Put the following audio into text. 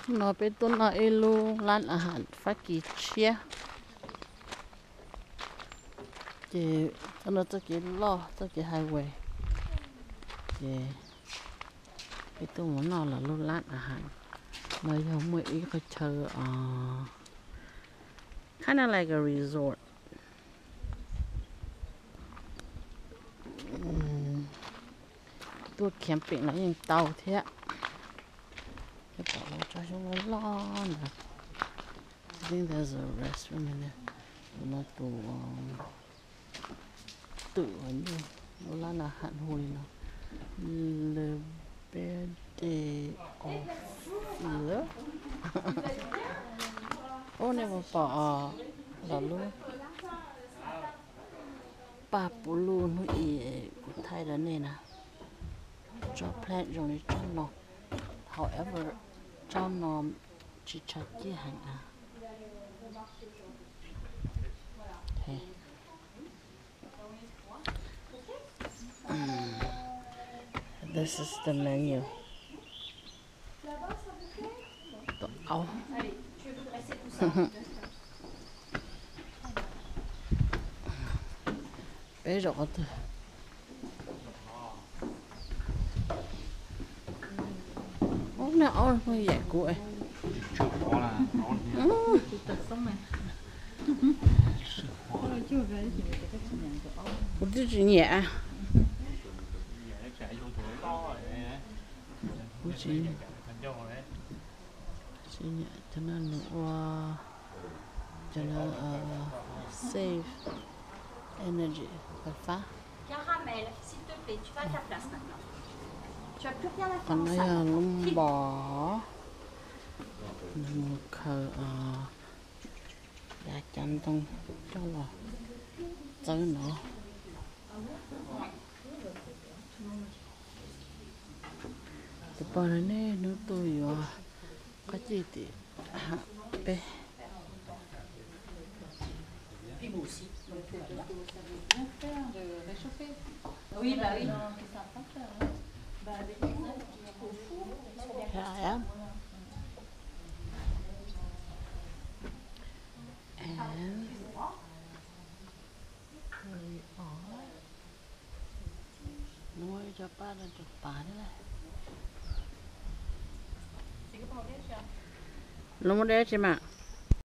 nó bên tuần nó elu lan à hẳn phát kỳ chia thì nó cho cái lo cho cái highway thì bên tuần muốn nó là lu lan à hẳn nó giống một ít cái chờ kind of like a resort. Tour camping nó như tàu thế cái bảo cho chúng nó lo nè. I think there's a restroom in there. Nó tụ tự như nó là hạn hồi nó le bede of fear. Ô này mà bỏ là luôn bà bù luôn nó ý của Thái đó này nè cho plant trong này cho nó however cho nó chỉ chặt cái hành à thế this is the menu. Oh. Bé rõ từ ốm nào ốm hơi dạy của em một tí chuyện nhẹ chuyện nhẹ cho nên nó cho nó save energy phải phá. Caramel, s'il te plaît, tu vas à ta place maintenant. Tu as plus rien à faire Còn en đây salle. là lông bò một khờ đã chăn tông cho là tới nữa cái bò này nè nó tôi có gì thì hạ bé Oui, bah oui. I am. And we are nuôi cho ba là chụp bà đấy này. Nó muốn đeo chị mà.